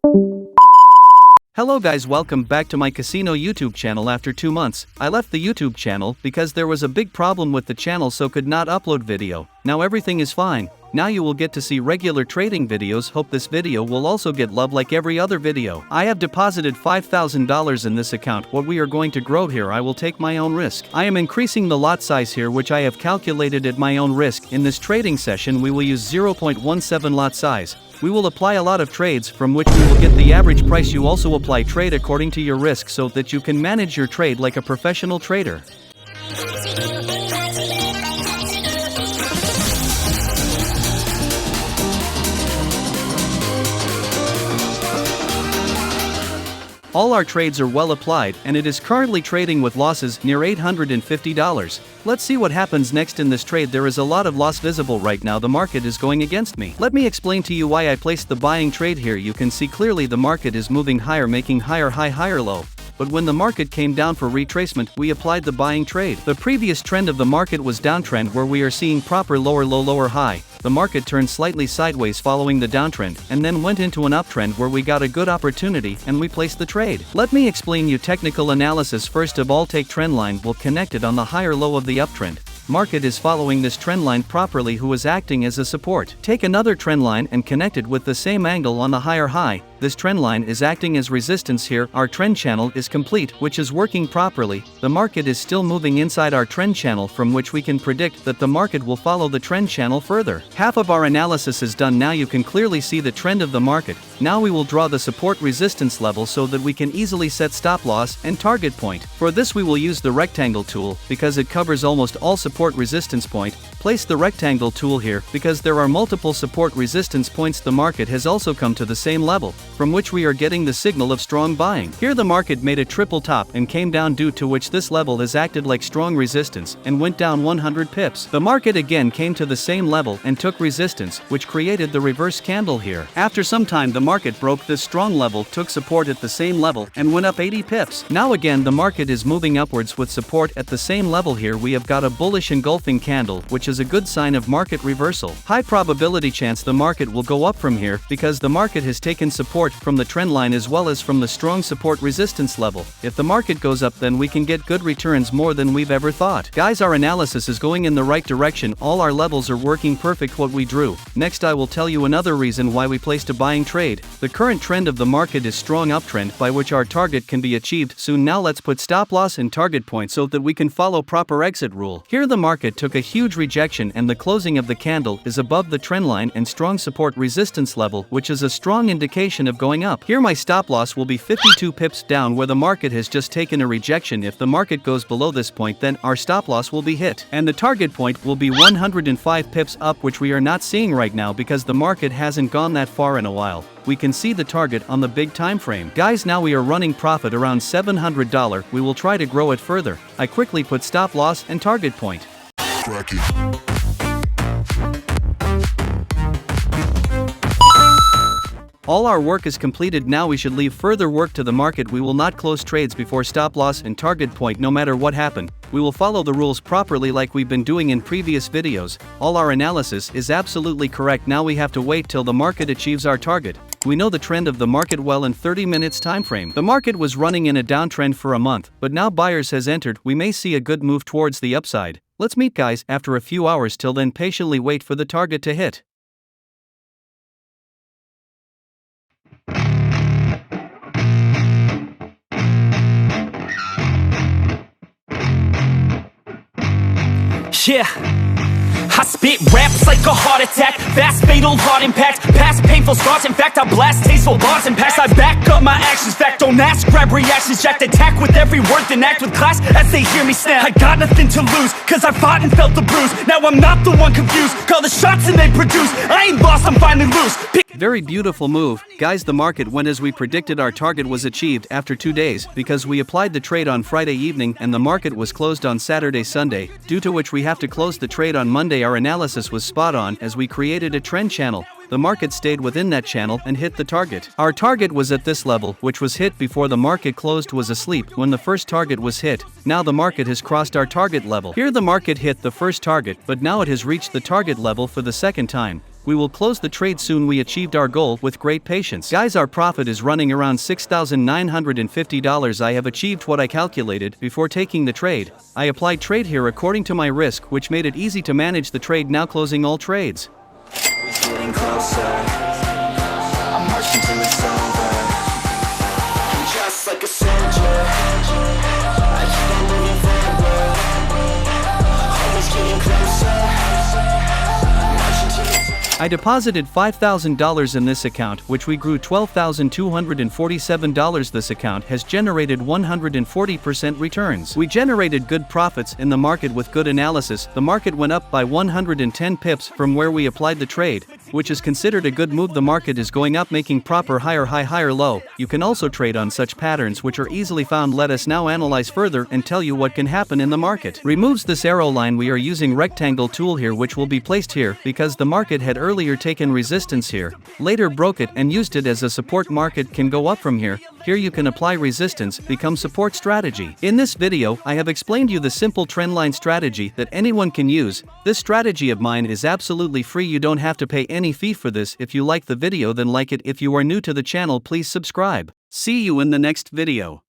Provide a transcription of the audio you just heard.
Hello guys, welcome back to my casino YouTube channel. After 2 months, I left the YouTube channel because there was a big problem with the channel, so could not upload video. Now everything is fine. Now you will get to see regular trading videos. Hope this video will also get love like every other video. I have deposited $5,000 in this account. What we are going to grow here, I will take my own risk. I am increasing the lot size here, which I have calculated at my own risk. In this trading session we will use 0.17 lot size. We will apply a lot of trades from which we will get the average price. You also apply trade according to your risk so that you can manage your trade like a professional trader. All our trades are well applied, and it is currently trading with losses near $850. Let's see what happens next in this trade. There is a lot of loss visible right now. The market is going against me. Let me explain to you why I placed the buying trade here. You can see clearly the market is moving higher, making higher high, higher low. But when the market came down for retracement, we applied the buying trade. The previous trend of the market was downtrend, where we are seeing proper lower low, lower high. The market turned slightly sideways following the downtrend, and then went into an uptrend where we got a good opportunity and we placed the trade. Let me explain you technical analysis. First of all, take trend line, will connect it on the higher low of the uptrend. Market is following this trend line properly, who is acting as a support. Take another trend line and connect it with the same angle on the higher high. This trend line is acting as resistance here. Our trend channel is complete, which is working properly. The market is still moving inside our trend channel, from which we can predict that the market will follow the trend channel further. Half of our analysis is done. Now you can clearly see the trend of the market. Now we will draw the support resistance level so that we can easily set stop loss and target point. For this we will use the rectangle tool because it covers almost all support resistance point. Place the rectangle tool here because there are multiple support resistance points. The market has also come to the same level, from which we are getting the signal of strong buying. Here the market made a triple top and came down, due to which this level has acted like strong resistance and went down 100 pips. The market again came to the same level and took resistance, which created the reverse candle here. After some time the market broke this strong level, took support at the same level and went up 80 pips. Now again the market is moving upwards with support at the same level. Here we have got a bullish engulfing candle, which is a good sign of market reversal. High probability chance the market will go up from here because the market has taken support from the trend line as well as from the strong support resistance level. If the market goes up, then we can get good returns, more than we've ever thought. Guys, our analysis is going in the right direction. All our levels are working perfect what we drew. Next I will tell you another reason why we placed a buying trade. The current trend of the market is strong uptrend, by which our target can be achieved soon. Now let's put stop loss and target point so that we can follow proper exit rule. Here the market took a huge rejection and the closing of the candle is above the trend line and strong support resistance level, which is a strong indication of going up. Here my stop loss will be 52 pips down, where the market has just taken a rejection. If the market goes below this point, then our stop loss will be hit, and the target point will be 105 pips up, which we are not seeing right now because the market hasn't gone that far in a while. We can see the target on the big time frame. Guys, now we are running profit around $700. We will try to grow it further. I quickly put stop loss and target point. All our work is completed. Now we should leave further work to the market. We will not close trades before stop loss and target point, no matter what happened. We will follow the rules properly like we've been doing in previous videos. All our analysis is absolutely correct. Now we have to wait till the market achieves our target. We know the trend of the market well in 30 minutes time frame. The market was running in a downtrend for a month, but now buyers has entered. We may see a good move towards the upside. Let's meet guys after a few hours. Till then, patiently wait for the target to hit. Yeah, I spit raps like a heart attack, fast fatal heart impact, past painful scars. In fact, I blast tasteful bars and packs. I back up my actions, fact, don't ask, grab reactions, jacked, attack with every word, then act with class as they hear me snap. I got nothing to lose, cause I fought and felt the bruise. Now I'm not the one confused, call the shots and they produce. I ain't lost, I'm finally loose. Very beautiful move. Guys, the market went as we predicted. Our target was achieved after 2 days because we applied the trade on Friday evening and the market was closed on Saturday, Sunday, due to which we have to close the trade on Monday. Our analysis was spot on as we created a trend channel. The market stayed within that channel and hit the target. Our target was at this level, which was hit before the market closed. Was asleep when the first target was hit. Now the market has crossed our target level. Here the market hit the first target, but now it has reached the target level for the second time. We will close the trade soon. We achieved our goal with great patience. Guys, our profit is running around $6,950. I have achieved what I calculated before taking the trade. I applied trade here according to my risk, which made it easy to manage the trade. Now closing all trades. Getting closer, I'm marching till it's over. I'm just like a soldier, I keep on moving forward. Always getting closer, marching till it's over. I deposited $5,000 in this account, which we grew $12,247. This account has generated 140% returns. We generated good profits in the market with good analysis. The market went up by 110 pips from where we applied the trade, which is considered a good move. The market is going up, making proper higher high, higher low. You can also trade on such patterns, which are easily found. Let us now analyze further and tell you what can happen in the market. Removes this arrow line. We are using rectangle tool here, which will be placed here because the market had earlier taken resistance here, later broke it and used it as a support. Market can go up from here. Here you can apply resistance, become support strategy. In this video, I have explained you the simple trendline strategy that anyone can use. This strategy of mine is absolutely free. You don't have to pay any fee for this. If you like the video, then like it. If you are new to the channel, please subscribe. See you in the next video.